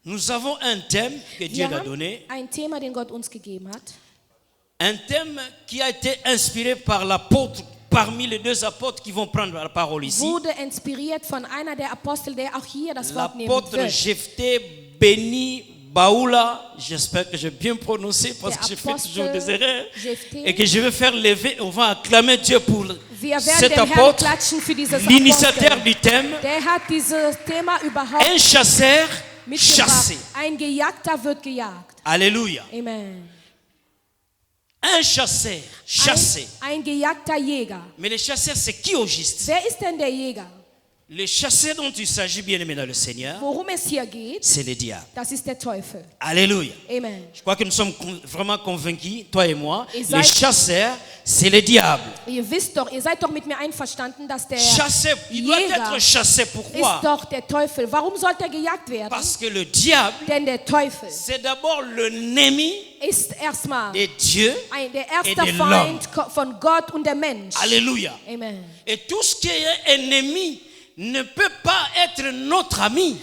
Nous avons un thème que Dieu Wir nous a haben donné. ein Thema, den Gott uns gegeben hat. Un thème qui a été inspiré par l'apôtre, parmi les deux apôtres qui vont prendre la parole ici. Wurde inspiriert von einer der Apostel, der auch hier das Wort nehmen L'apôtre wird. Jephthé Béni Baoula. J'espère que j'ai bien prononcé parce que je fais Apostel toujours des erreurs. Jephthé. Et que je vais faire lever, on va acclamer Dieu pour Wir werden cet dem Herrn apôtre, klatschen für dieses l'initiateur Apostel. du thème. Der hat dieses Thema überhaupt Un chasseur mitgebracht. chassé. Ein Gejagter wird gejagt. Alléluia. Amen. Un chasseur chassé. Ein gejagter Jäger. Mais le chasseur, c'est qui au juste? Wer ist denn der Jäger? Le chasseur dont il s'agit, bien aimé dans le Seigneur, Worum es hier geht, c'est le diable. das ist der Teufel. Alléluia. Amen. Je crois que nous sommes vraiment convaincus, toi et moi, Et le seid- chasseur, c'est le diable. Ihr wisst doch, ihr seid doch mit mir einverstanden, dass der Chassé, il doit Jäger être chassé. ist Pourquoi? doch der Teufel. Warum sollte er gejagt werden? Parce que le diable, Denn der Teufel c'est d'abord l'ennemi ist erstmal de Dieu. der Et erste de Feind von Gott und der Mensch. Alléluia. Amen. Et tout ce qui est ennemi ne peut pas être notre ami.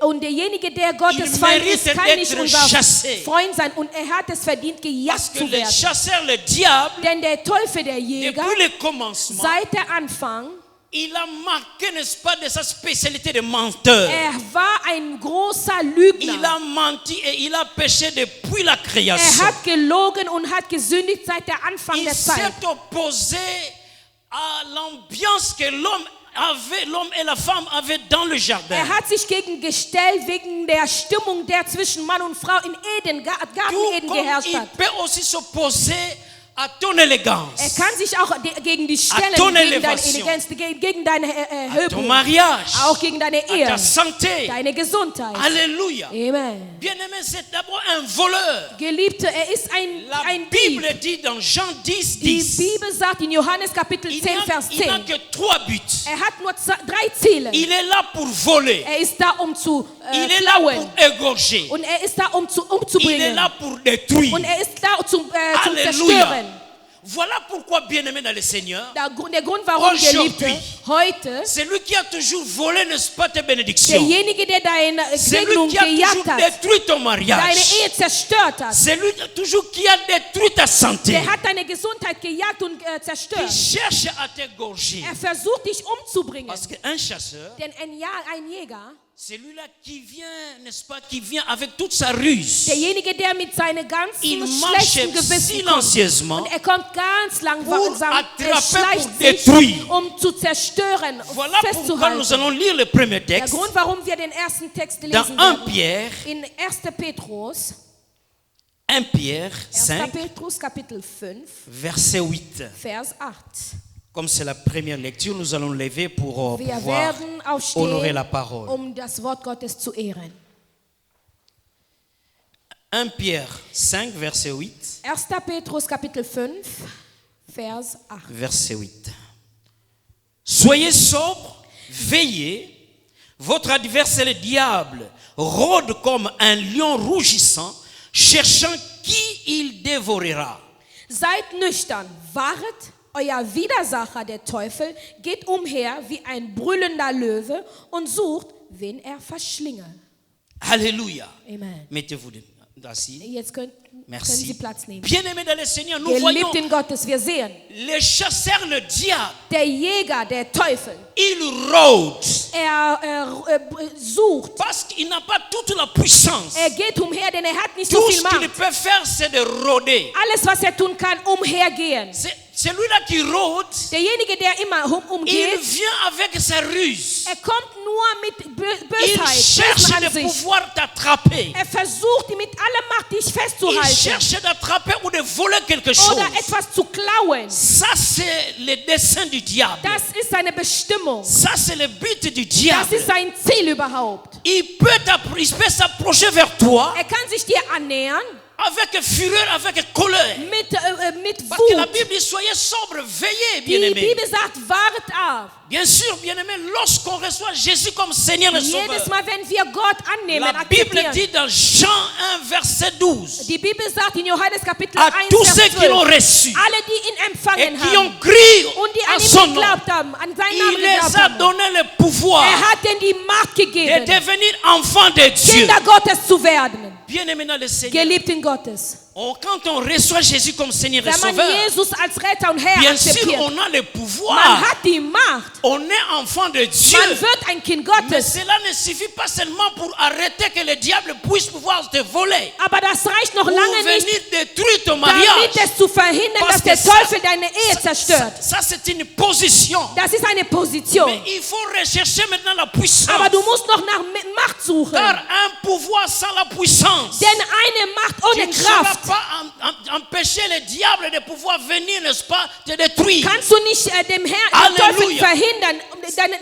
Und derjenige, der Gottes Il Feind mérite ist, kann nicht d'être unser chassé. Freund sein. Und er hat es verdient, Parce gejagt que zu le werden. chasseur, le diable, Denn der Teufel, der Jäger, depuis le commencement, seit der Anfang, il a marqué, n'est-ce pas, de sa spécialité de menteur. er war ein großer Il Lügner. a menti et il a péché depuis la Er création. hat gelogen und hat gesündigt seit der Anfang Il der Zeit. s'est opposé à l'ambiance que l'homme et la femme avaient dans le jardin. Er hat sich gegen gestellt wegen der Stimmung, der zwischen Mann und Frau in Eden, Garten Tout Eden comme geherrscht il hat. peut aussi s'opposer à ton Er élégance, kann sich auch gegen die stellen, ton gegen deine Elevation. Eleganz, gegen deine ton Erhebung, mariage, auch gegen deine à ta Ehe, santé. deine Gesundheit. Alléluia. Amen. Bien-aimé, c'est d'abord un voleur. Geliebte, er ist La ein Dieb. Bible dit dans Jean 10, Die 10, Bibel sagt in Johannes Kapitel 10, Vers il n'a 10, que 3 buts. er hat nur 3 Ziele. Il est là pour voler. Er ist da, um zu Il est là klauen. pour égorger. Und er ist da, um Il est umzubringen. là pour détruire. Und er ist da, zum Alléluia. Zerstören. Voilà pourquoi, bien-aimé dans le Seigneur, Der Grund, warum, Geliebte, Aujourd'hui. heute, c'est lui qui a toujours volé, n'est-ce pas, tes bénédictions. derjenige, der deine C'est lui Segnung qui a toujours gejagt hat, détruit ton deine mariage. Ehe zerstört hat, C'est lui toujours qui a détruit ta santé. der hat deine Gesundheit gejagt und Il zerstört. cherche à t'égorger. Er versucht, dich umzubringen. Parce qu'un chasseur, Denn ein Jäger, c'est lui-là qui vient, n'est-ce pas, qui vient avec toute sa ruse. derjenige, der mit seinen ganzen Il marche schlechten Gewissen kommt. silencieusement Und er kommt ganz langsam, pour er attraper, schleicht pour sich, détruire. um zu zerstören, Voilà pourquoi nous festzuhalten. allons lire le premier Der texte Grund, warum wir den ersten Text dans lesen 1 werden, Pierre, in 1. Petrus, 1 Pierre 1. 5, Petrus Kapitel 5, verset 8. Vers 8. Comme c'est la première lecture, nous allons lever pour Wir pouvoir werden honorer aufstehen, la parole. um das Wort Gottes zu ehren. 1 Pierre 5, verset 8. 1. Petrus Kapitel 5, Vers 8. Verset 8. Soyez sobres, veillez. Votre adversaire le diable rôde comme un lion rougissant, cherchant qui il dévorera. Seid nüchtern, waret, euer Widersacher, der Teufel, geht umher wie ein brüllender Löwe und sucht, wen er verschlinge. Alléluia. Amen. Mettez-vous assis. Jetzt können Sie Merci. Platz nehmen. Bien-aimés dans le Seigneur, nous voyons Geliebten Gottes, wir sehen, le chasseur, le diable, der Jäger, der Teufel, il rôde sucht, parce qu'il n'a pas toute la puissance. er geht umher, denn er hat nicht so Tout viel ce qu'il Macht. peut faire, c'est de rôder. Alles, was er tun kann, umhergehen. C'est lui-là qui rôde. Derjenige, der immer Il umgeht, vient avec sa ruse. er kommt nur mit Il Bösheit, cherche Bösen de an sich. pouvoir t'attraper. Er versucht, mit aller Macht dich Il festzuhalten cherche d'attraper ou de voler quelque chose. oder etwas zu klauen. Ça, c'est le dessein du diable. Das ist seine Bestimmung. Ça, c'est le but du Das diable. ist sein Ziel überhaupt. Il peut s'approcher vers toi Er kann sich dir annähern avec fureur, avec colère. mit Parce que la Wut. Bible dit, soyez sobres, veillez, Die bien-aimés. Bibel sagt, waret auf. Bien sûr, bien-aimés, lorsqu'on reçoit Jésus comme Seigneur et Jedes Sauveur, Mal, wenn wir Gott annehmen, la Bible akzeptieren. dit dans Jean 1, verset 12, Die Bibel sagt in Johannes Kapitel à 1, tous ceux Vers qui l'ont 12, reçu alle, die ihn et empfangen qui ont haben cru und die à an ihn son nom, geglaubt haben, an seinen Namen il les geglaubt a haben, donné le pouvoir hat denn die Macht de gegeben, devenir enfants de Dieu. Kinder Gottes zu werden, Bien-aimés dans le Seigneur, Geliebten Gottes. quand on reçoit Jésus comme Seigneur et Wenn man Sauveur, Jesus als Retter und Herr bien sûr, akzeptiert, on a le man pouvoir. hat die Macht, On est enfant de Dieu. man wird ein Kind Mais Gottes. cela ne suffit pas seulement pour arrêter que le diable puisse pouvoir te voler. Aber das reicht noch Ou lange venir nicht, détruire ton damit mariage. es zu verhindern, Parce dass der que ça- Teufel deine Ehe zerstört. Ça, c'est une position. Das ist eine Position. Mais il faut rechercher maintenant la puissance. Aber du musst noch nach Macht suchen. Car un pouvoir sans la puissance, Denn eine Macht tu ohne ne sauras Kraft pas empêcher le diable de pouvoir venir, n'est-ce pas, te détruire. kannst du nicht dem Herrn, dem Teufel Halleluja. verhindern,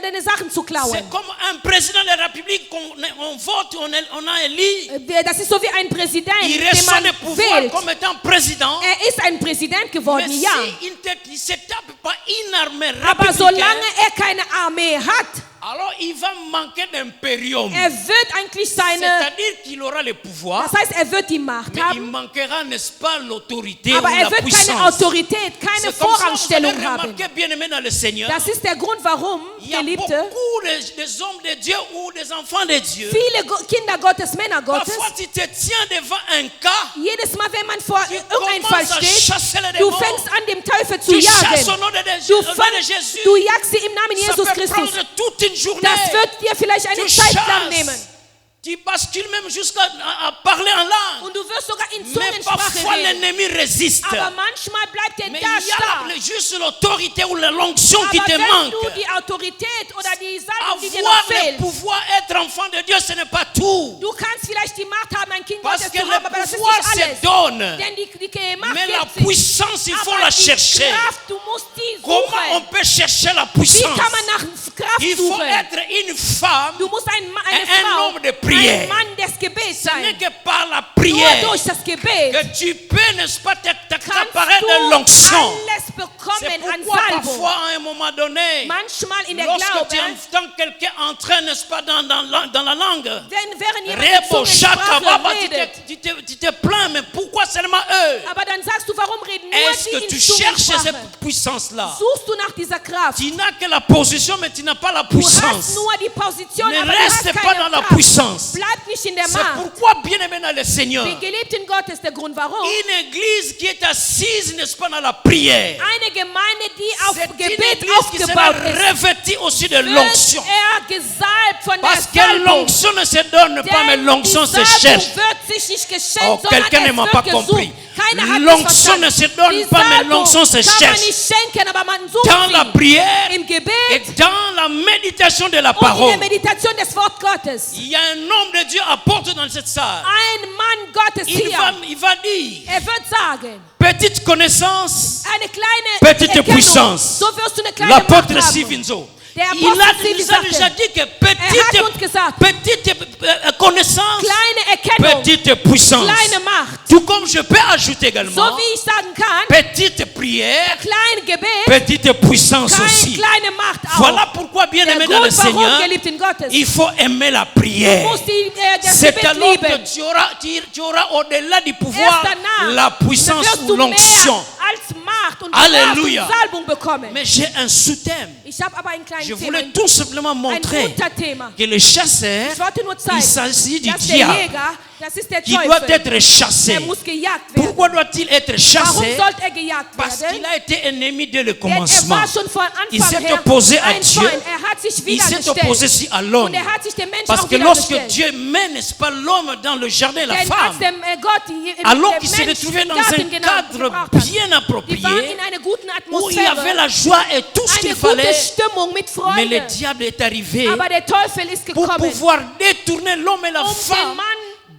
deine Sachen zu klauen. C'est comme un président de la République qu'on vote, on a élu. Das ist so wie ein Präsident, Il den reçoit man le pouvoir wählt. comme étant président. Ist ein Präsident geworden, Mais ja. s'il ne se tape pas une armée Aber républicaine, solange keine Armee hat, alors il va manquer d'impérium. wird eigentlich C'est-à-dire qu'il aura le pouvoir, das heißt, wird die Macht mais il haben, manquera, n'est-ce pas, l'autorité aber ou la wird keine puissance. Autorität, keine C'est comme ça que vous avez Vorrangstellung haben. remarqué, bien-aimé dans le Seigneur, Das ist der Grund, warum, il y a Geliebte, beaucoup des hommes de Dieu ou des enfants de Dieu. viele Kinder Gottes, Männer Gottes, Parfois, tu te tiens devant un cas, jedes Mal, wenn man vor tu irgendeinem Fall commences à steht, chasser les du démons. fängst an, dem Teufel zu Tu chasses au jagen. nom de Du Jésus. du jagst sie im Namen Ça Jesus peut Christus. prendre toute une journée. Das wird dir vielleicht eine Tu Zeit lang chasses. nehmen. Tu bascules même jusqu'à à parler en langue. Und du wirst sogar in Mais Zungensprache parfois reden. l'ennemi résiste. Aber manchmal bleibt er Mais da il y a stark. juste l'autorité ou l'onction qui Aber te wenn manque. du die Autorität oder die Salbung, die dir noch Avoir le fehlt, pouvoir, être enfant de Dieu, ce n'est pas tout. du kannst vielleicht die Macht haben, ein Kind Parce Gottes que zu le haben, aber das ist pouvoir nicht se alles. donne. Denn die Macht Mais la gibt sich. puissance, il faut Aber la die chercher. Kraft, du musst die Comment on suchen. peut chercher la Wie puissance? kann man nach Kraft Il faut suchen? être une femme, Du musst eine un Frau, homme de prière. ein Mann des Gebets Ce n'est sein. que par la Nur prière durch das Gebet que tu peux, n'est-ce pas, t'accaparer kannst de du l'onction. alles C'est bekommen an pourquoi Salbung. parfois à un moment donné, Manchmal in der lorsque tu Glaube, entends quelqu'un entrer, n'est-ce pas, dans la langue, während jemand in Rebo, Shaka, Zungensprache Baba, redet, tu te plains, mais pourquoi seulement eux? aber dann sagst du, warum reden nur Est-ce die que tu in cherches Zungensprache? cette puissance-là? Suchst du nach dieser Kraft? Tu n'as que la position, mais tu n'as pas la Du hast puissance. nur die Position, Ne aber du hast reste pas keine dans la Kraft. puissance. Bleib nicht in der C'est Macht. pourquoi, bien-aimé dans le Seigneur, Die Geliebten Gottes, der Grund warum. une église qui est assise, n'est-ce pas, dans la prière, Eine Gemeinde, die auf c'est une Gebet église qui sera aufgebaut ist, revêtie aussi de wird l'onction. gesalbt von Parce der que Salbung. l'onction ne se donne pas, mais Denn l'onction die se Salbung cherche. wird sich nicht geschenkt, Oh, sondern quelqu'un ne es m'a wird pas gesucht. compris. Keiner hat L'onction ne es se verstanden. donne Die pas, mais Salbung l'onction se kann man cherche. nicht schenken, aber man sucht Dans la sie. prière Im Gebet et dans la méditation de la und in der parole. Meditation des Wort Gottes. Il y a un homme de Dieu apporte dans cette salle. Ein Mann Gottes Il hier, va dire, wird sagen, petite connaissance, eine kleine petite Erkennung, puissance. so wirst du eine kleine L'apôtre Macht haben. Sivinzo. Der Il Apostel Sivi nous a déjà sagte, dit que hat uns gesagt, petite connaissance, kleine Erkennung, petite puissance. kleine Macht. Tout comme je peux ajouter So également, wie ich sagen kann, petite prière, kleine Gebet, petite puissance keine aussi. kleine Macht auch. Voilà pourquoi, bien Der aimé dans le Grund, warum, Seigneur, Geliebten Gottes, il faut aimer la du prière. musst das C'est Gebet alors que lieben. tu auras au-delà du pouvoir Erst danach la puissance wirst ou du mehr l'onction. als Macht und Halleluja. Kraft und Salbung bekommen. Mais j'ai un sous-thème. Ich habe aber einen kleinen Je Thema, voulais tout simplement ein montrer Unterthema. que le chasseur, Ich wollte nur il zeigen, s'agit du dass der diable Jäger, das ist der qui doit Teufel, être chassé. der muss gejagt werden. Pourquoi doit-il être Warum chassé? sollte er gejagt Parce werden? qu'il a été ennemi dès le Denn er commencement. war schon von Il Anfang s'est her opposé à ein Dieu. Feind. Er hat sich Il s'est opposé widergestellt. aussi à l'homme. Und er hat sich dem Menschen Parce auch que lorsque widergestellt. Dieu met, n'est-ce pas, l'homme dans le jardin, la Denn als femme, Gott alors der qu'il se Mensch retrouvait dans Garten un gebracht cadre hat, bien die waren approprié, in einer guten où il y avait Atmosphäre, la joie et tout ce qu'il eine gute fallait, Stimmung mit mais le Freunden. diable est arrivé Aber der Teufel ist pour gekommen, pouvoir détourner l'homme et la den femme Mann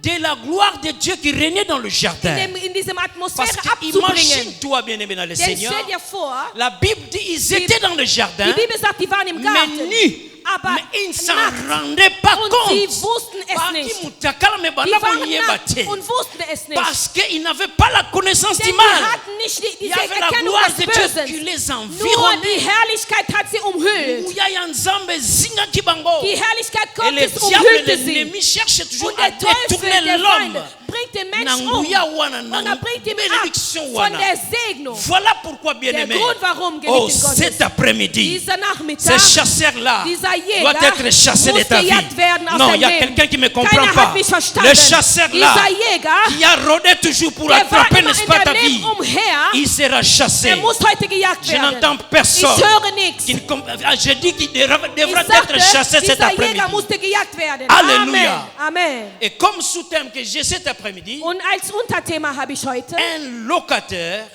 de la gloire de Dieu qui régnait dans le jardin. in diesem Atmosphäre Parce que abzubringen. imagine-toi, bien-aimé dans le Denn Seigneur, stell dir vor, la Bible dit ils étaient dans le jardin, die Bibel sagt, die waren im mais Garten, nus, aber mais ils ne s'en nackt. rendaient pas Und compte. sie wussten es nicht. Die waren nackt und wussten es nicht. Parce qu'ils n'avaient pas la connaissance Denn du sie mal. hatten nicht Il y diese avait la Erkennung gloire des de Dieu qui Bösen. les Nur environnait. die Herrlichkeit hat sie umhüllt. Ouya ya nzambe zingaki bango. Die Herrlichkeit Et le Gottes diable, umhüllte sie. l'ennemi, cherche toujours Und à der Teufel, détourner der Feind, l'homme. bringt den Menschen um. Nanguya wana, Und er bringt ihn ab bénédiction von wana. der Segnung. Voilà pourquoi, bien Der aimé, Grund, warum, oh, geliebten Gottes, cet après-midi, dieser Nachmittag, ces chasseurs-là dieser Jäger doivent être chassés de muss ta vie. gejagt werden aus Non, deinem il y a Leben. quelqu'un qui ne me comprend Keiner pas. hat mich verstanden. Le chasseur-là, Dieser Jäger, qui a rôdé toujours pour der war attraper, immer n'est-ce in pas, ta deinem vie, Leben umher, il sera chassé. der muss heute gejagt Je werden. n'entends personne. Ich höre nichts. Qui ne je dis qu'il devra Ich être chassé sagte, cet dieser après-midi. Jäger musste gejagt werden. Alléluia. Amen. Amen. Et comme sous-thème que j'ai cet après-midi, Und als Unterthema habe ich heute, un locataire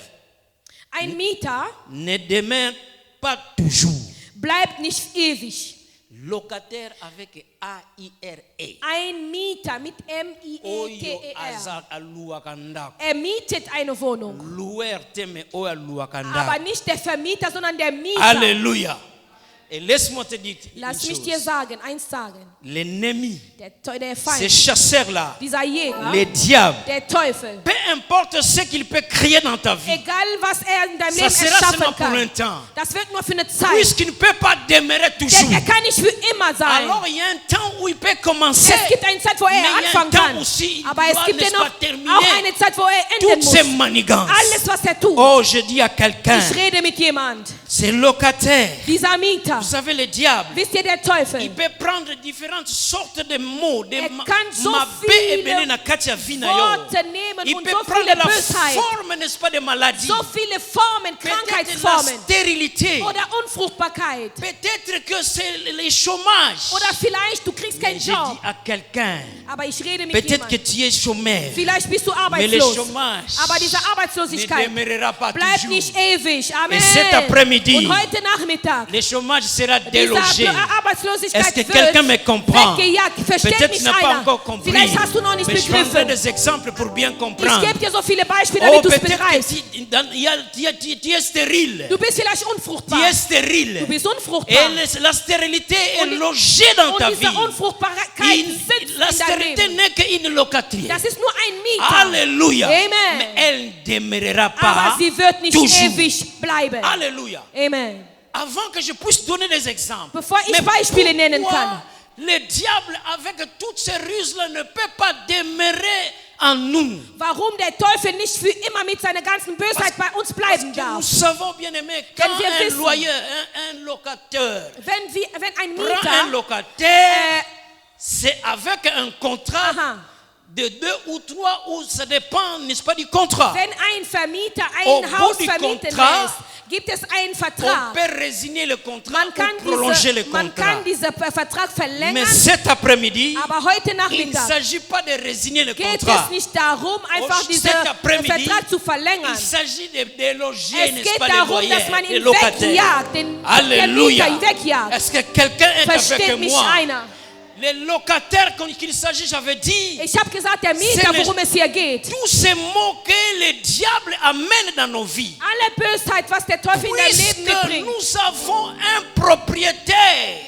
ein Mieter ne demeure pas toujours. bleibt nicht ewig. Locataire avec A-I-R-E. Ein Mieter mit Oyo M-I-E-T-E-R. aza aluaka ndako. Er mietet eine Wohnung. Louer teme oyo aluaka Aber ndako. nicht der Vermieter, sondern der Mieter. Alléluia. Et laisse-moi te dire une Lass mich dir chose. sagen, eins sagen. L'ennemi, Der ces Feind, chasseurs-là, dieser Jäger, les diables, der Teufel, peu importe ce qu'il peut créer dans ta vie, egal was er in deinem ça Leben sera erschaffen seulement pour un kann, temps. das wird nur für eine Zeit. Puisqu'il ne peut pas demeurer Denn toujours. er kann nicht für immer sein. Alors il y a un temps où il peut commencer. Es gibt eine Zeit, wo Mais er il y a un anfangen temps kann. aussi, il Aber es doit, gibt ja n'est-ce noch pas, terminer auch eine Zeit, wo er enden toutes ces muss. manigances. Alles, was er tut. Oh, je dis à quelqu'un, Ich rede mit jemand. ces locataires, Dieser Mieter, vous savez, le diable, wisst ihr, der il Teufel, peut prendre différentes sortes de mots, de kann so mabe ebele na kati ya vie na yo. Worte nehmen Il und peut so prendre viele la Bösheit, forme, n'est-ce pas, de maladie. so viele Formen, Peut-être la Krankheitsformen stérilité. oder Unfruchtbarkeit. Peut-être que c'est le chômage. Oder vielleicht du kriegst Mais keinen j'ai Job. dit à quelqu'un, Aber ich rede mit peut-être que jemandem. tu es chômeur. Vielleicht bist du Mais le arbeitslos. chômage Aber diese ne Arbeitslosigkeit demeurera pas bleibt toujours. nicht ewig. Amen. Et cet après-midi, Und heute Nachmittag, le chômage sera diese délogé. Arbeitslosigkeit Est-ce que quelqu'un me wird comprend? weggejagt. Versteht Peut-être mich n'a pas einer. encore compris. Vielleicht hast du noch nicht Mais je prendrai begriffen. des exemples pour bien Ich comprendre. gebe dir so viele Beispiele, Oh, damit du es peut-être begreifst. que tu es stérile. Du bist vielleicht Tu unfruchtbar. es stérile. Du bist Et unfruchtbar. la stérilité est Und- logée dans ta Und vie. diese Unfruchtbarkeit sitzt La in deinem stérilité Leben. n'est qu'une locatrice. Das ist nur ein Mieter. Alléluia. Amen. Mais elle ne demeurera Aber pas sie wird nicht toujours. ewig bleiben. Alléluia. Amen. Avant que je puisse donner des exemples. Bevor ich Mais Beispiele nennen pourquoi kann. le diable, avec toutes ces ruses-là, ne peut pas demeurer en nous? Warum der Teufel nicht für immer mit seiner ganzen Bösheit bei uns bleiben Que nous darf. savons bien aimé, quand Wenn wir un wissen- loyer, un locateur Wenn ein prend un Mieter, locataire, c'est avec un contrat aha, de 2 ou 3, ou ça dépend, n'est-ce pas, du contrat. wenn ein Vermieter Au ein bout Haus du vermieten contrat, lässt, gibt es einen On Vertrag. peut résigner le contrat Man kann, ou prolonger le man contrat. kann diesen Vertrag Mais verlängern, cet après-midi, aber heute il ne Nachmittag s'agit pas de résigner le geht contrat. es nicht darum, einfach diesen cet après-midi, Vertrag zu verlängern. Il s'agit de déloger, Es n'est-ce geht pas, les darum, loyers, dass man les ihn locataires. wegjagt, den Alléluia. Mieter wegjagt. Est-ce que quelqu'un est Versteht avec mich moi? einer? Les locataires, quand il s'agit, j'avais dit, Ich habe gesagt, der Mieter, worum es hier geht. tous ces mots que le diable amène dans nos vies. Alle Bösheit, was der Teufel in dein Leben Puisque mitbringt. nous avons un propriétaire.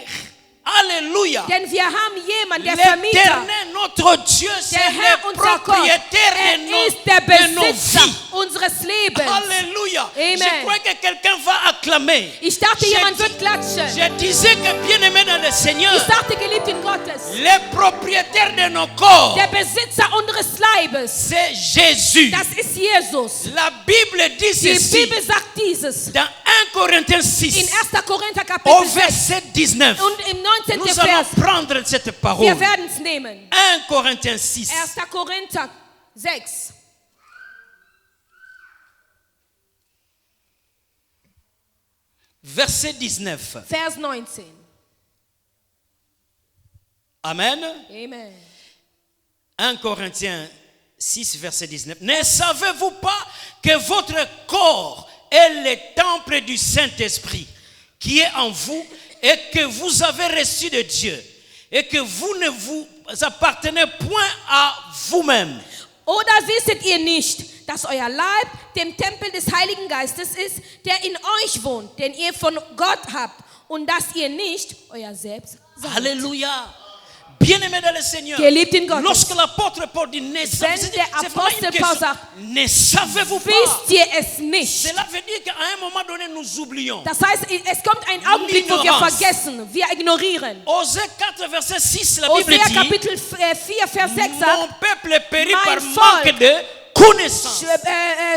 Alléluia. Denn wir haben jemanden, der Vermieter, L'éternel, notre Dieu, c'est der Herr, le unser Gott, propriétaire er ist der de nos Besitzer vies. unseres Lebens. Alléluia. Amen. Je crois que quelqu'un va acclamer. Ich dachte, Je jemand dis- wird klatschen. Je disais que bien-aimé dans le Seigneur, Ich dachte, geliebt in Gottes, le propriétaire de nos corps, der Besitzer unseres Leibes, c'est Jésus. das ist Jesus. La Bible dit Die ceci Bibel sagt dieses dans 1 Corinthiens in 6, 1. Korinther au Kapitel 6 verset 19. und im 19. Nous allons Vers. prendre cette Wir parole. werden es nehmen. 1 Corinthiens 6. 1. Korinther 6. Verset 19. Vers 19. Amen. Amen. 1 Corinthiens 6, verset 19. Ne savez-vous pas que votre corps est le temple du Saint-Esprit qui est en vous et que vous avez reçu de Dieu et que vous ne vous appartenez point à vous-même? Oder wisset ihr nicht, dass euer Leib dem Tempel des Heiligen Geistes ist, der in euch wohnt, den ihr von Gott habt und dass ihr nicht euer Selbst seid. Alléluia. Bien-aimé dans le Seigneur. Geliebt in Gott. Lorsque l'apôtre Paul dit ne savez-vous, Wenn der c'est vraiment une Apostel question. Paul sagt, Ne savez-vous pas? wisst ihr es nicht? Cela veut dire qu'à un moment donné nous oublions. Das heißt, es kommt ein Augenblick, wo wir Ignoranz. vergessen, wir ignorieren. Osée 4 verset 6 la Bible Hosea dit Kapitel 4, Vers 6 mon sagt, peuple périt Mein par manque Volk de connaissance.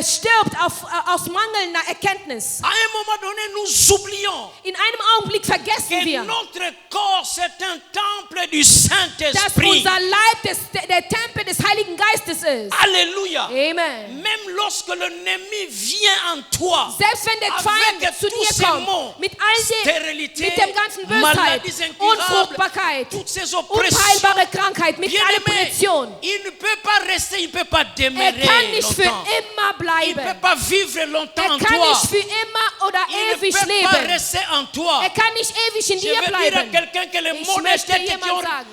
stirbt aus mangelnder Erkenntnis. À un moment donné nous oublions In einem Augenblick vergessen que wir, notre corps c'est un temple du dass Saint-Esprit. unser Leib der Tempel des Heiligen Geistes ist. Alléluia. Amen. Même lorsque l'ennemi vient en toi, Selbst wenn der Feind avec zu tous ces dir kommt, mots, mit all stérilité, mit dem ganzen Bösheit, maladies incurables, Unfruchtbarkeit, toutes ces oppressions, unheilbare Krankheit, mit aller bien-aimé, Oppression. il ne peut pas rester, il ne peut pas demeurer Kann nicht für longtemps. immer Il ne peut bleiben. pas vivre longtemps en Kann toi. nicht für immer oder Il ne ewig peut pas leben. rester en toi. Kann nicht ewig in Je dir veux dire à bleiben. quelqu'un que les Ich mots möchte que jemand sagen,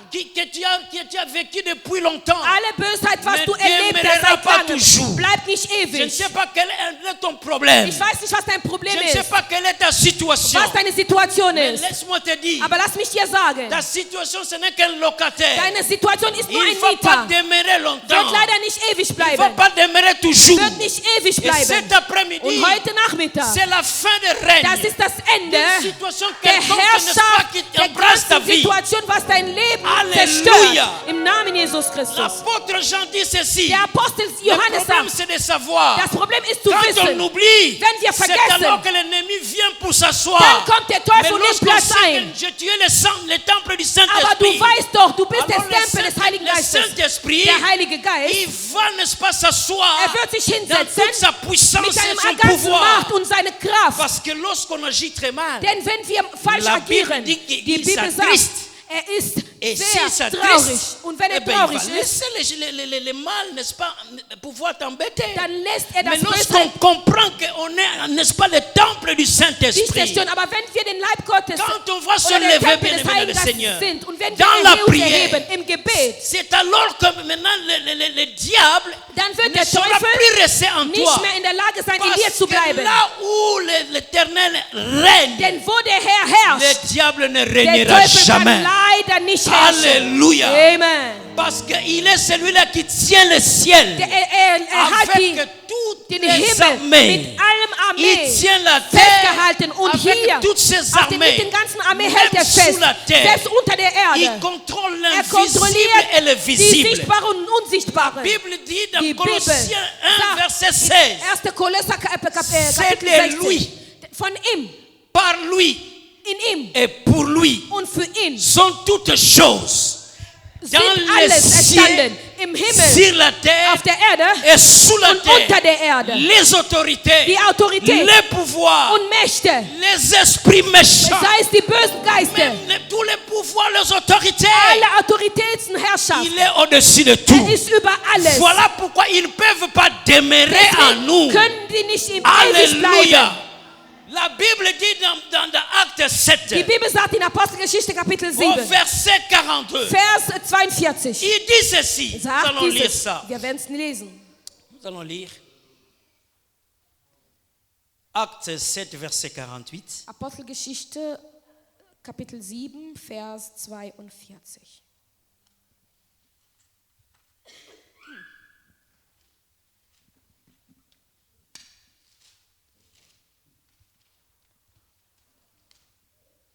tu as vécu depuis longtemps. alle Bösheit, was Ne du erlebt hast demeurera seit pas langem, toujours. bleibt nicht Je ne ewig. sais pas quel est ton problème. Ich weiß nicht, was dein Je Problem ne sais ist, pas quelle est ta situation. was deine Situation Mais ist. laisse-moi te dire, Aber lass mich dir sagen, ta situation ce n'est qu'un locataire. deine Situation ist nur Il ein ne va pas Mieter. demeurer longtemps. Wird leider nicht ewig Il ne va bleiben. pas demeurer toujours. Wird nicht ewig Et bleiben. cet après-midi, Und heute Nachmittag, c'est la fin de règne. das ist das Ende Une situation der quelconque, n'est-ce pas, Herrschaft, qui der embrasse ta ganzen vie. Situation, was dein Leben Halleluja. zerstört. Im Namen Jesus Christus. L'apôtre Jean dit ceci. Der Apostel Le Johannes problème, sagt, c'est de savoir. das Problem ist zu Quand on wissen, oublie, wenn wir c'est vergessen, alors que l'ennemi vient pour s'asseoir. dann kommt der Mais Teufel und nimmt lorsqu'on Platz sait ein. que j'ai tué le temple du Aber du Saint-Esprit, weißt doch, du bist alors das Tempel des Heiligen le Geistes. Saint-Esprit, Der Heilige il Geist, va, n'est-ce pas, s'asseoir wird sich dans hinsetzen toute sa puissance mit et seinem son ganzen pouvoir. Macht und seine Kraft. Parce que lorsqu'on agit très mal, Denn wenn wir falsch La Bible agieren, dit die qu'il Bibel sagt, s'attriste. er ist et si sehr ça traurig. triste, Und wenn eh er ben, il traurig va ist, laisser les mal, n'est-ce pas, pouvoir t'embêter. dann lässt er Mais das lorsqu'on Böse comprend qu'on est, n'est-ce pas, le temple du nicht Saint-Esprit, zerstören. Aber wenn wir den Leib Gottes quand on va se oder lever, der Tempel bien des aimé dans Heiligen le Seigneur, Geistes sind und wenn wir dans la uns prière, erheben im Gebet, c'est alors que maintenant le diable dann wird ne der sera Teufel plus resté en nicht toi. mehr in der Lage sein, in dir Parce zu que bleiben. là où l'Éternel règne, Denn wo der Herr herrscht, le diable ne der régnera Teufel kann jamais. leider nicht herrschen. Alléluia. Amen. Parce qu'il est celui-là qui tient le ciel Er hat avec toutes den les Himmel armées. mit allem Il Armee tient la terre festgehalten und avec hier toutes ses auf den, mit armées. den ganzen Armee Même hält er sous fest, la terre. selbst unter der Il Erde. contrôle Er l'invisible kontrolliert et le die visible. Sichtbare und Unsichtbare. La Bible dit dans Die Bibel Colossiens 1, verset sagt, 16, 1. Kolosser Kapitel C'est de 16, lui. von ihm, par lui in ihm et pour lui und für ihn sont toutes choses sind dans les alles cieux, erstanden, im Himmel, sur la terre auf der Erde et sous la und unter terre. der Erde. Les autorités, Die Autorität les pouvoirs, und Mächte, les esprits méchants, sei es die bösen Geister, même tous les pouvoirs, les autorités, alle Autoritätsherrschaft. il est au-dessus de Er tout. ist über alles. Voilà pourquoi ils ne peuvent pas demeurer en nous. Können die nicht im ewig bleiben. Alléluia. La Bible dit dans Acte Die 7, Bibel sagt in Apostelgeschichte Kapitel au 7, verset 42, Vers 42, il dit ceci. Nous sagt allons lire dieses, ça. wir werden es lesen. Nous allons lire. Acte 7, verset 48. Apostelgeschichte Kapitel 7, Vers 42.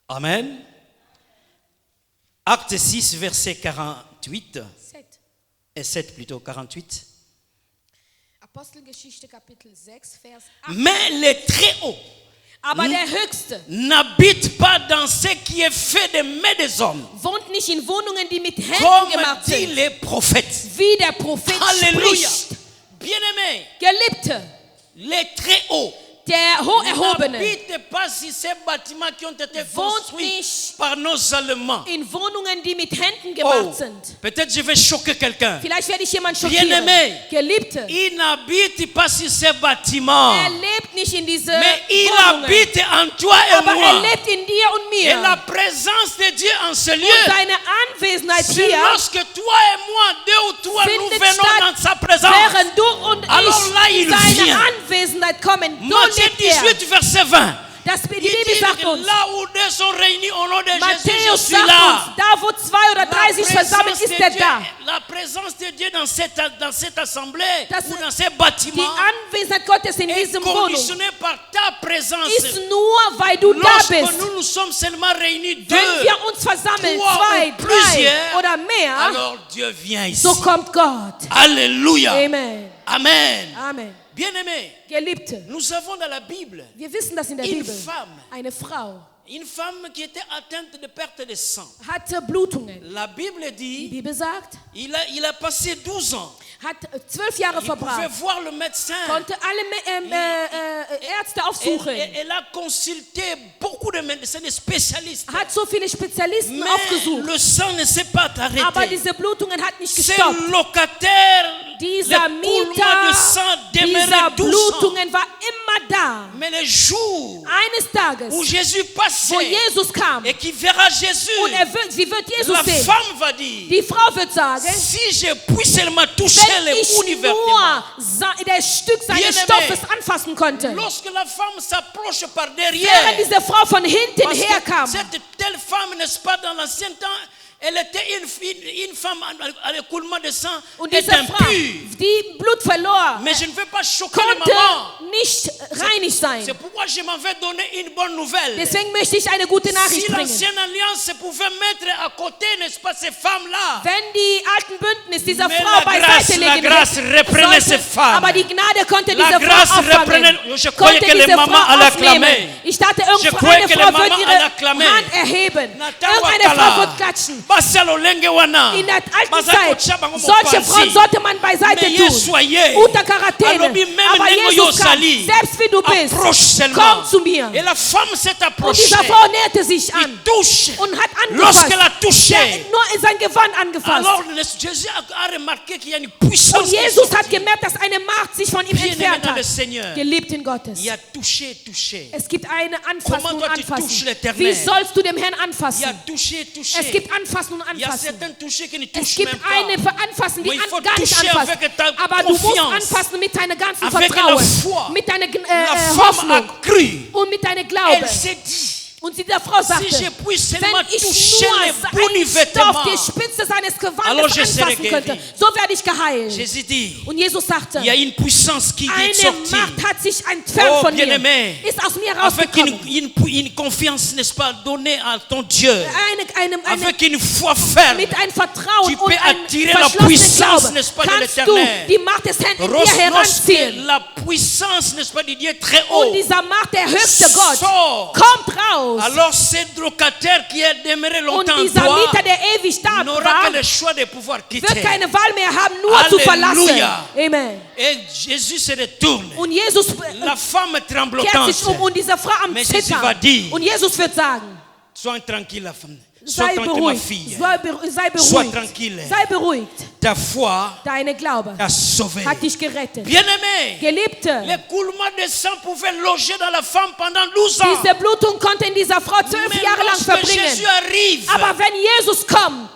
Amen. Acte 6, verset 48. Et 7 plutôt, 48. Apostelgeschichte Kapitel 6, Vers 8. Mais le Très-Haut Aber der Höchste n'habite pas dans ce qui est fait des mains des hommes, wohnt nicht in Wohnungen, die mit Händen comme gemacht dit sind, les prophètes. wie der Prophet Alléluia. spricht. Bien-aimés, Geliebte, les Très-Hauts der Hocherhobene n'habite pas sur ces bâtiments qui ont été wohnt construits nicht par nos Allemands. in Wohnungen, die mit Händen Oh, gemacht sind. peut-être je vais choquer quelqu'un. Vielleicht werde ich jemand Bien-aimé. schockieren. Geliebte, Il n'habite pas sur ces bâtiments, er lebt nicht in diese mais il Wohnungen, habite en toi et aber er moi. lebt in dir und Et mir. la présence de Dieu en ce Und lieu, seine Anwesenheit c'est hier, lorsque toi et moi, deux ou trois, nous findet venons statt, dans sa présence. während du und Alors là, ich il in seine vient. Anwesenheit kommen. So Matthieu lebt er. 18, verset 20. Das die Il Bibel dit sagt que uns, là où deux sont réunis au nom de Jésus, je Matthäus suis sagt là. uns, da wo 2 oder 3 sich versammeln, ist er da. La présence de Dieu dans cette assemblée Das- ou dans ces Die bâtiments Anwesenheit Gottes in est diesem Wohnung conditionnée par ta présence. ist nur, weil du da Lorsque bist. nous sommes seulement réunis deux, Wenn wir uns versammeln, 3 2, ou plusieurs, 3 oder mehr, alors Dieu vient ici. so kommt Gott. Alléluia. Amen. Amen. Amen. Bien-aimés, Geliebte, nous avons dans la Bible wir wissen das in der Une Bibel. femme. Eine Frau une femme qui était atteinte de perte de sang. hatte Blutungen. La Bible Die dit, Bibel sagt, il a passé 12 ans. hat 12 Jahre Il pouvait verbracht, voir le médecin. konnte alle Ärzte aufsuchen, Elle a consulté beaucoup de médecins, de spécialistes. hat so viele Spezialisten Mais aufgesucht, le sang ne s'est pas aber arrêté. diese Blutungen hat nicht Ces gestoppt. locataires, Dieser les coulements de sang Mieter dieser demeuraient 12 ans. Blutungen war immer da. Mais le jour Eines Tages, où Jésus wo passait Jesus kam et qui verra Jésus, und sie wird Jesus la sehen, femme va dire, die Frau wird sagen, si je puis seulement toucher wenn les ich bouts nur das Stück seines Bien-aimé. Stoffes anfassen konnte. Lorsque la femme s'approche par Während derrière, diese Frau von hinten parce herkam, que cette telle femme, n'est-ce pas, dans l'ancien temps, elle était une femme à l'écoulement de sang, und est diese Frau, impure. die Blut verlor, Mais je ne veux pas choquer les konnte mamans. nicht reinig sein. C'est pourquoi je m'en vais donner une bonne nouvelle. Deswegen möchte ich eine gute Nachricht Si bringen. l'ancienne alliance pouvait mettre à côté, n'est-ce pas, ces femmes-là, Wenn die alten Bündnis dieser Mais Frau la grâce- beiseite la legen grâce reprenait ces sollte, femmes. aber die Gnade konnte La diese grâce Frau auffangen, reprenait- je croyais konnte que les diese mamans Frau allaient aufnehmen. acclamer. Ich dachte, Je irgendeine croyais que les Frau mamans wird allaient ihre acclamer. Hand erheben. Natawa Irgendeine Frau Kala. wird klatschen. Basi alolenge wana. In der alten Bazako Zeit, tshaba ngo solche mopanzi. Frauen sollte man beiseite Mais tun. Yesu aye. Unter Quarantäne. Alobi même Aber nengo Jesus kam, yosali. selbst wie du bist, Approche seulement. komm zu mir. Et la femme s'est Und approchée. diese Frau näherte sich Il an touche. und hat Lorsqu'elle a angefasst. touché, Ja, nur sein Gewand angefasst. alors Jésus a remarqué qu'il y a une puissance. Und qui est Jesus sortie. hat gemerkt, dass eine Macht sich von ihm Bien-aimé entfernt dans le hat. Seigneur. Geliebt in Gottes. Il a touché, touché. Es gibt eine Anfassen Comment und toi tu touches Anfassen. l'Éternel? Wie sollst du dem Herrn Il a anfassen? touché, touché. Es gibt Anfassen und Il y a Anfassen. certains touchés qui ne Es touchent gibt même pas. eine Anfassen, die Mais il faut gar nicht toucher anfassen. avec ta Aber du musst confiance. anfassen mit deinem ganzen Avec la Vertrauen, foi. mit deiner La femme a Hoffnung cru. und mit deinem Glauben. Elle s'est dit, Und dieser Frau sagte, si je puis seulement wenn ich toucher nur les bouts du einen Stoff, die vêtement, Spitze seines alors Gewandes je serai anfassen könnte, guéri. so werde ich geheilt. Jésus dit, Und Jesus sagte, il y a une puissance qui est eine sortie. Macht hat sich entfernt Oh, von mir, bien-aimé. ist aus mir Avec rausgekommen. une confiance, n'est-ce pas, donnée à ton Dieu. Eine Avec une foi ferme. mit einem Vertrauen Tu und peux einem attirer la verschlossenen puissance, Glauben n'est-ce pas, de kannst du l'Éternel. die Macht des Herrn in dir Lorsque heranziehen. la puissance, n'est-ce pas, du Dieu très haut Und dieser Macht, der höchste Gott, sort, kommt raus. alors ces locataires qui a demeuré Und longtemps en dieser toi Mieter, der ewig da n'aura war, que le choix de pouvoir wird quitter. keine Wahl mehr haben, nur zu verlassen. Alléluia. Amen. Et Jésus se retourne. Und Jesus La femme kehrt tremblotante. sich und diese Frau am Mais Jésus va Zittern. dire, Und Jesus wird sagen, sois tranquille, la femme. Sois sei tranquille, ma beruhigt, fille. sei Sois beruhigt, tranquille. sei beruhigt. Ta foi Deine Glaube t'a sauvé. hat dich gerettet. Bien-aimé, Geliebte, l'écoulement de sang pouvait loger dans la femme pendant 12 ans. diese Blutung konnte in dieser Frau 12 Mais Jahre lang lorsque verbringen. Jésus arrive, Aber wenn Jesus kommt,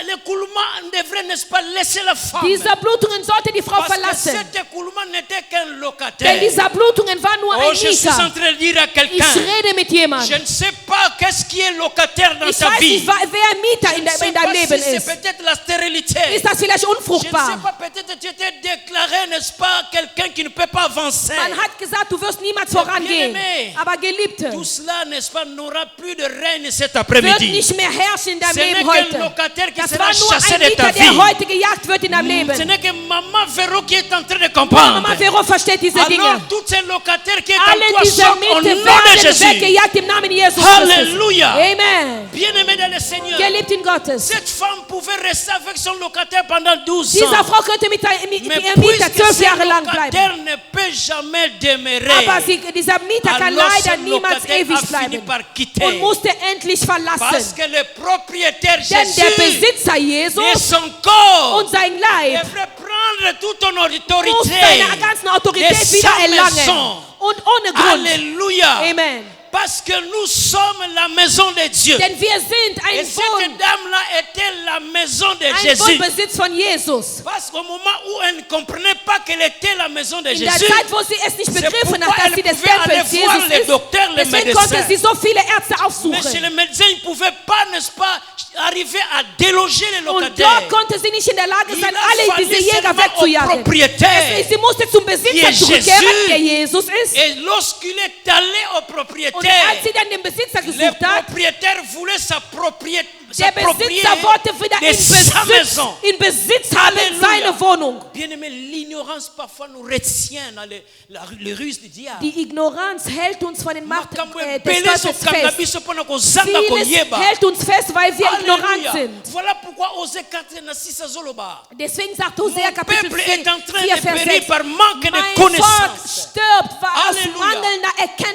l'écoulement devrait, n'est-ce pas, laisser la femme. diese Blutungen sollte die Frau Parce que verlassen. cet écoulement n'était qu'un Denn locataire. diese Blutungen waren nur Oh, ein je suis en Mieter. train de dire à Ich quelqu'un, rede mit jemandem. je ne sais pas qu'est-ce qui est locataire dans Ich ta weiß vie. nicht, wer Mieter Je in ne sais deinem pas Leben si c'est ist. peut-être la stérilité. Ist das vielleicht Je ne sais unfruchtbar? pas, peut-être tu étais déclaré, n'est-ce pas, quelqu'un qui ne peut pas avancer. Man hat gesagt, du wirst niemals vorangehen. Bien-aimé. Aber Geliebte, Tout cela, n'est-ce pas, n'aura plus de règne cet wird après-midi. nicht mehr herrschen in deinem Ce n'est Leben qu'un heute. locataire qui Das sera war nur chassé ein de ta Mieter, vie. der heute gejagt wird in deinem Ce Leben. n'est que Maman Véro qui est en train de Mama comprendre. Vero versteht diese Alors, Dinge. tous ces locataires qui sont Alle en toi diese sortent au nom Miete de werden Jésus. weggejagt im Namen Jesus Christus. Alléluia. Amen. Bien-aimé dans le Seigneur, Geliebt in Gottes. cette femme pouvait rester avec son locataire pendant 12 Diese ans. Frau könnte mit Mais ihrem Mieter puisque 12 ce Jahre lang bleiben. locataire ne peut jamais demeurer, Aber dieser Mieter kann alors leider ce niemals locataire ewig a fini bleiben par und quitter. musste endlich Parce verlassen. que le propriétaire Denn der Jésus Besitzer et Jesus son corps und sein Leib devrait prendre toute ton muss autorité seine ganzen Autorität de wieder sa erlangen. maison. Und ohne Grund. Alléluia. Amen. Parce que nous sommes la maison de Dieu. Denn wir sind Et ein cette Wohn. dame-là était la maison maison de ein Jésus. Wohnbesitz von Jesus. Parce qu'au moment où elle ne comprenait pas qu'elle était la maison de In der Jésus, Zeit, wo sie es nicht c'est begriffen pourquoi hat, dass sie elle des pouvait aller Tempels voir Jesus les ist, docteurs, les deswegen konnte médecins. sie so viele Ärzte Mais chez aufsuchen. les médecins, ils ne pouvaient pas, n'est-ce pas, arriver à déloger les Und locataires. dort konnte sie nicht in der Lage Il sein, a alle fallu diese Jäger seulement au wegzujagen. propriétaire. Sie musste zum Besitzer Qui est zurückkehren, Jésus. der Jesus ist. Et lorsqu'il est allé au Und propriétaire, als sie dann den Besitzer le gesucht hat, propriétaire voulait s'approprier der Besitzer wollte wieder de sa maison. in Besitz haben Alléluia. seine Wohnung. Bien-aimé, l'ignorance parfois nous retient dans les ruses du diable. Die Ignoranz hält uns von den Macht Makambo des ebele Teufels sokanga fest. biso mpona kozanga Vieles koyeba. hält uns fest, weil wir ignorant Alléluia. sind. Voilà pourquoi Osée 4:6 azoloba. Deswegen sagt Mon Hosea Kapitel peuple 4, est en train 4 de Vers périr 6. par manque de Mein Volk connaissance. stirbt aus Alléluia. mangelnder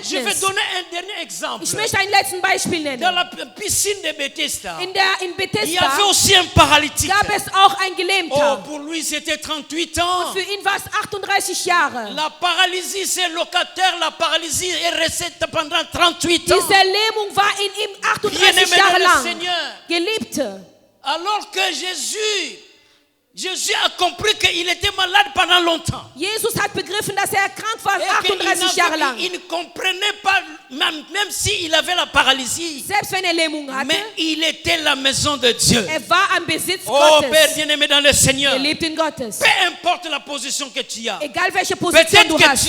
Je vais Erkenntnis. donner un dernier exemple. Ich möchte ein letztes Beispiel Dans nennen. la piscine de Bethesda, In il y Bethesda avait aussi un paralytique. gab es auch ein Oh, Gelähmter. pour lui, c'était 38 ans. Für ihn war es 38 Jahre. La paralysie, c'est locataire. La paralysie est restée pendant 38 ans. Diese Lähmung war in ihm 38 Bien-aimé Jahre dans le lang. Seigneur. Geliebte, Alors que Jésus a compris qu'il était malade pendant longtemps. Jesus hat begriffen, dass er krank war Et qu'il 38 Jahre lang. il ne comprenait pas, même s'il avait la paralysie. Selbst wenn er Lähmung hatte, Mais il était la maison de Dieu. er war am Besitz Oh Père Gottes. bien-aimé dans le Seigneur. Gelebt in Gottes. Peu importe la position que tu as. Egal welche Position Peut-être du que hast.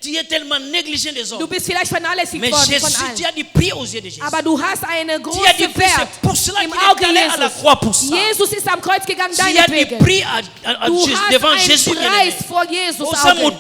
tu es tellement négligé des Du autres. bist vielleicht vernachlässigt Mais worden von Jésus, tu allen. as du prix aux yeux de Jésus. Aber du hast eine Tu as große du prix, Wert c'est pour cela im qu'il est Auge allé à la Jesus. croix pour ça. Jesus ist am Kreuz gegangen, Tu as du deinetwegen. prix Du hast devant einen Jésus. Preis vor Jesus Augen. Augen.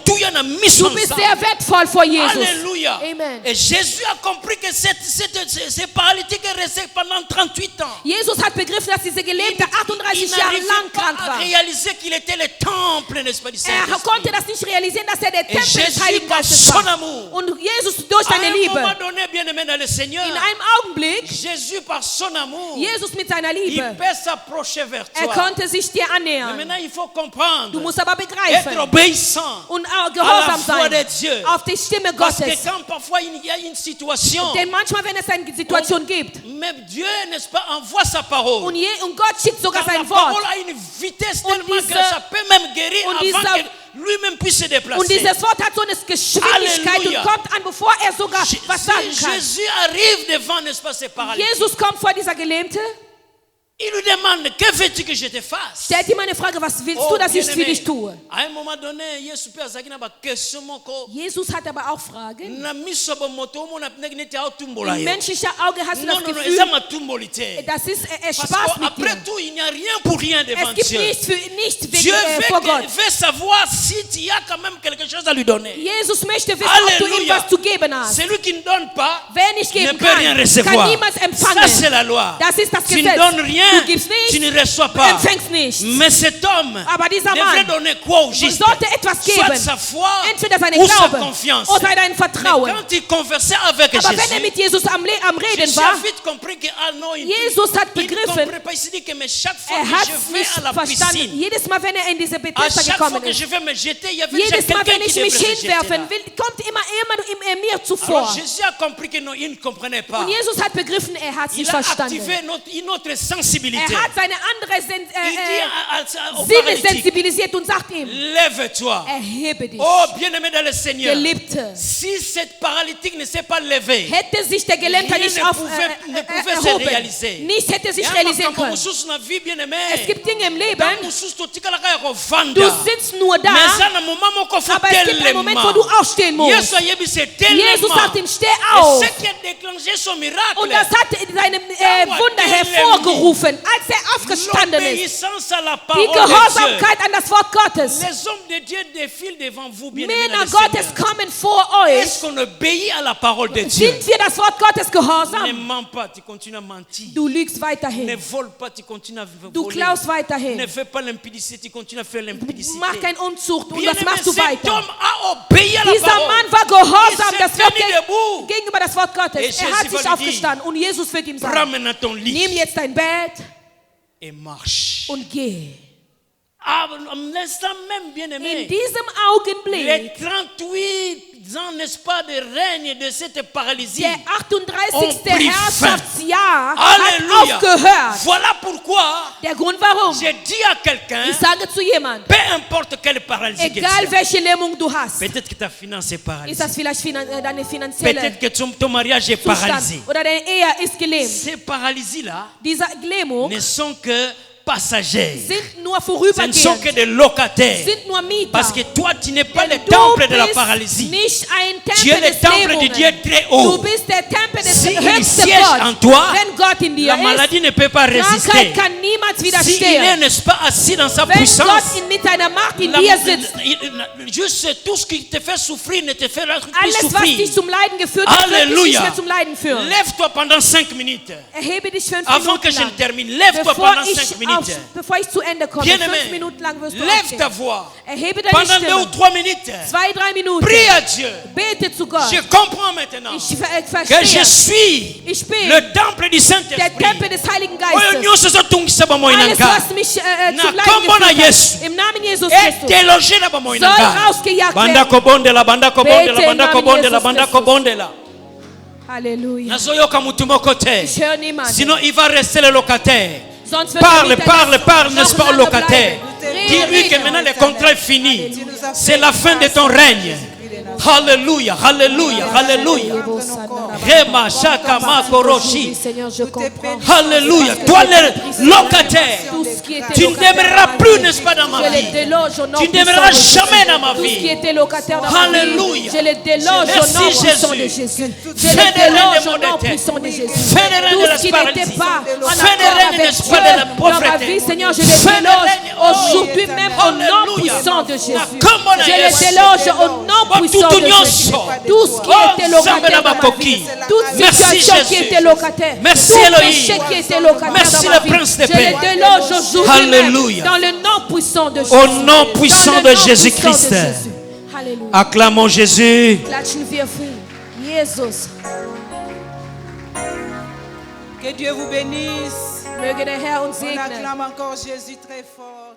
Du bist sehr wertvoll vor Jesus. Alléluia. Amen. Et Jésus a compris que ces paralytiques est resté pendant 38 ans. Jesus hat begriffen, dass diese Gelähmte 38 Il Jahre n'arrivait lang pas krank à war. réaliser qu'il était le temple, n'est-ce pas, du Er Saint-Esprit. konnte das nicht realisieren, dass er der Et Tempel des Jésus, Heiligen par Geistes son war. amour, Und Jesus durch à seine un Liebe, moment donné, bien-aimé dans le Seigneur, in einem Augenblick, Jésus, par son amour, Jesus mit seiner il Liebe, peut s'approcher vers er toi. konnte sich dir Mais annähern. maintenant, il faut comprendre, Du musst aber être begreifen obéissant und à la gehorsam voix de sein Dieu. auf die Stimme Parce que Gottes. quand parfois il y a une situation, Denn manchmal, wenn es eine Situation gibt mais Dieu, n'est-ce pas, envoie sa parole. und Gott schickt sogar Car la sein Wort parole a une vitesse Und tellement que diese- ça peut même guérir und avant dieser- que lui-même puisse se déplacer. und dieses Wort hat so eine Geschwindigkeit Alléluia. und kommt an, bevor er sogar was sagen Si kann. Jésus arrive devant, n'est-ce pas, ces paralytiques, Jesus kommt vor dieser Gelähmte, il lui demande, que veux-tu que je te fasse? stellt ihm eine Frage, was willst du, dass ich für bien-aimé, dich tue? à un moment donné, Yesu peut azaki na ba question moko. Jesus hat aber auch Fragen. Na miso ba moto mo na pneki neti autumbola Im yo. menschlichen Auge hast du Non, das non, non, Gefühl, eza matumboli te. das ist Parce Spaß mit qu'après dir. tout, il n'y a rien pour rien devant Es gibt Dieu. nichts wegen, Dieu vor Gott. veut savoir si tu as quand même quelque chose à lui donner. Jesus möchte wissen, ob du ihm Alléluia. was zu geben hast. Celui qui ne donne pas Wer nicht ne geben peut rien kann, recevoir. kann niemals Ça, empfangen. c'est la loi. Das ist das Tu ne Gesetz. donnes rien, Du gibst tu nicht, ne reçois pas. empfängst nicht. Mais cet homme Aber dieser devrait Mann donner quoi au juste? sollte etwas Soit geben. sa foi Entweder seine ou sa Glaube confiance. oder dein Mais Vertrauen. quand il conversait avec Aber wenn er Jésus, mit Jesus am Reden Jésus a war, vite compris que non, Jesus hat il ne begriffen, comprenait pas. Il s'est dit que mais chaque fois er que hat je vais nicht à la verstanden. piscine, Jedes Mal, wenn er in diese à Bethesda chaque fois gekommen que ist, je vais me jeter, il y avait déjà jedes Mal, quelqu'un wenn qui ich devrait mich se jeter là. hinwerfen will, kommt immer mir Alors zuvor. Jésus a compris que non, il ne comprenait pas. Und Jesus hat begriffen, er hat es Il nicht a verstanden. activé une autre sensibilité. Er hat seine andere Il dit au Sinne paralytique, sensibilisiert und sagt ihm, lève-toi. erhebe dich. Oh, bien-aimé dans le Seigneur, Geliebte, si cette paralytique ne s'est pas levée, hätte sich der Gelähmte rien nicht ne pouvait se erhoben, réaliser. nichts hätte sich Et realisieren makambo können. mosusu na vie, bien-aimé, Es gibt Dinge im Leben, ntango mosusu totikalaka ya du kovanda. sitzt nur da, Mais eza na moment moko fo aber es gibt einen Moment, wo telema. du aufstehen musst. Yesu ayebisa Jesus sagt telema. ihm, steh Et auf. ce qui a déclenché son miracle, Und das hat seine Wunder hervorgerufen, als er aufgestanden ist. l'obéissance à la Die parole de Dieu. Gehorsamkeit an das Wort Gottes. Les hommes de Dieu défilent devant vous, bien-aimés dans Männer le Gottes Seigneur. kommen vor Est-ce euch. qu'on obéit à la parole de Dieu? Sind wir das Wort Gottes Ne gehorsam? mens pas, tu continues à mentir. Du lügst Ne weiterhin. vole pas, tu continues à Du voler. klaust Ne weiterhin. fais pas l'impudicité, tu continues à faire l'impudicité. Mach kein Unzucht und das Bien-aimé, machst du cet weiter. homme a obéi à la Dieser parole. Mann war gehorsam, Il das s'est wird tenu debout. gegenüber das Wort Gottes. Et Er Jésus hat va sich lui aufgestanden und Jesus wird ihm Prends sagen, maintenant ton lit nimm jetzt dein Bett et marche. und geh. À l'instant même, bien In aimé, diesem les Augenblick, 38 ans, n'est-ce pas, de règne de cette paralysie der 38. ont pris Herrschaftsjahr Alléluia. hat aufgehört. Voilà pourquoi Der Grund warum, j'ai dit à quelqu'un, ich sage zu jemandem, peu importe quelle paralysie que egal tu welche Lähmung du hast, as, peut-être que ta finance est ist paralysée, das vielleicht deine finanzielle peut-être que ton mariage est paralysé. Zustand oder deine Ehe ist gelähmt. Ces paralysies-là Diese Lähmung ne sont que passagères. sind nur Ce ne sont que vorübergehend, des locataires. sind nur Mieter. Parce que toi, tu n'es pas Denn le du temple de la bist paralysie. nicht ein Tu es Tempel le des temple de Lähmungen. Dieu très Du haut. bist der Tempel des Si il höchsten siège en Gott. toi, Wenn Gott in dir la ist, maladie ne peut pas résister. Krankheit kann niemals S'il est, widerstehen. n'est-ce pas, assis dans sa Wenn puissance, Gott mit seiner Macht in dir sitzt, juste tout ce qui te fait souffrir ne te fait plus alles, was souffrir. dich zum Leiden geführt hat, wird dich nicht Alléluia. mehr zum Leiden führen. Lève-toi pendant 5 minutes. Erhebe dich 5 Avant que Minuten je ne lang. termine, lève-toi Bevor pendant 5 minutes. bevor ich zu Ende komme, Bien-aimé, 5 Minuten lang wirst du lève aufstehen. ta voix. Erhebe deine Pendant 2 ou Stimme. 3 minutes, 2-3 Minuten. prie à Dieu. Bete zu Gott. Je comprends maintenant Ich que je verstehe. suis Ich bin le temple du der Saint-Esprit. Tempel des Heiligen Oyo Geistes. nyonso ezotungisa bamoyi na Alles, ngai was mich Na zum Leiden kombo na geführt Yesu. hat, im Namen Jesus Christus, etelogela bamoyi na soll ngai rausgejagt banda werden. kobondela banda kobondela Bete im banda Namen kobondela Jesus banda Christus. kobondela Halleluja. nazoyoka mutu moko te Ich höre niemanden. sinon il va rester le locataire. Sonst wird Parle, der Mieter parle, n'est-ce pas, au wochenlang locataire. bleiben. Dis-lui que maintenant le contrat est fini. C'est la fin de ton règne. Alléluia, alléluia, alléluia. Rema, Shaka, Makoroshi. Seigneur, je comprends. Alléluia. Toi, le locataire, Tout ce qui était tu ne locataire demeureras dans ma plus, vie, n'est-ce pas, dans ma je les vie. déloge au nom Tu ne puissant demeureras de Jésus. jamais dans ma Tout ce qui vie. était locataire dans ma vie, Alléluia. je les déloge Merci, au nom puissant de Jésus. Jésus. Je Fais les des déloge règnes au nom monétaires. puissant de Jésus. Fais des règnes de Tout la ce qui n'était paralysie. pas en Fais des accord règnes, avec n'est-ce Dieu pas, de la dans ma pauvreté. vie, Seigneur, je les Fais des déloge règnes, aujourd'hui même au nom Alléluia. puissant de Jésus. Comment Je Yesu. les déloge au nom puissant de Jésus. Tout ce qui était locataire dans ma vie, toute Merci, situation qui Jésus. était locataire, Merci, tout Elohim. péché qui était locataire Merci, dans ma le vie, Prince de je paix. les déloge aujourd'hui même Alléluia. dans le nom puissant de Jésus. Au nom puissant Dans le de nom Jésus-Christ. puissant de Jésus. Alléluia. Acclamons Jésus. Klatschen wir für ihn. Jesus. Que Dieu vous bénisse. Möge der Herr uns On segnen. acclame encore Jésus très fort.